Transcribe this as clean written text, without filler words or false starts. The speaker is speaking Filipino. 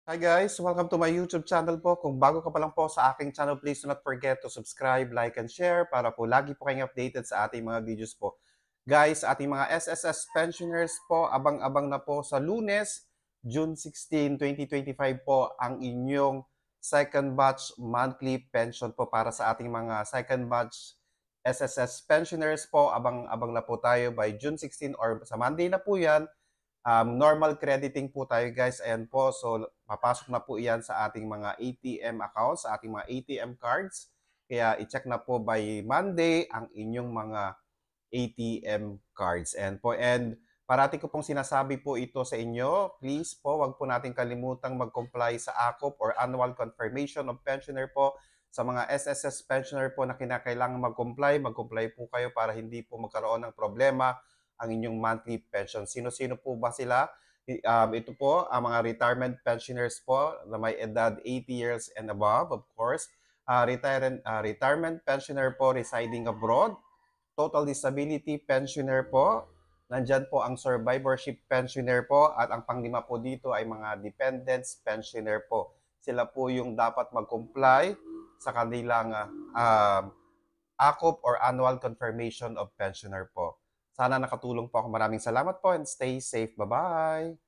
Hi guys! Welcome to my YouTube channel po. Kung bago ka pa lang po sa aking channel, please do not forget to subscribe, like, and share para po lagi po kayong updated sa ating mga videos po. Guys, ating mga SSS pensioners po, abang-abang na po sa Lunes, June 16, 2025 po ang inyong second batch monthly pension po para sa ating mga second batch SSS pensioners po. Abang-abang na po tayo by June 16 or sa Monday na po yan. Normal crediting po tayo guys. Ayan po. So, papasok na po iyan sa ating mga ATM accounts, sa ating mga ATM cards. Kaya i-check na po by Monday ang inyong mga ATM cards. And po, and parati ko pong sinasabi po ito sa inyo, please po, wag po natin kalimutang mag-comply sa AKOP or Annual Confirmation of Pensioner po. Sa mga SSS pensioner po na kinakailangan mag-comply po kayo para hindi po magkaroon ng problema ang inyong monthly pension. Sino-sino po ba sila? Ito po, ang mga retirement pensioners po na may edad 80 years and above, of course. Retirement pensioner po residing abroad. Total disability pensioner po. Nandyan po ang survivorship pensioner po. At ang panglima po dito ay mga dependents pensioner po. Sila po yung dapat mag-comply sa kanilang AKOP or Annual Confirmation of Pensioner po. Sana nakatulong po ako. Maraming salamat po and stay safe. Bye-bye!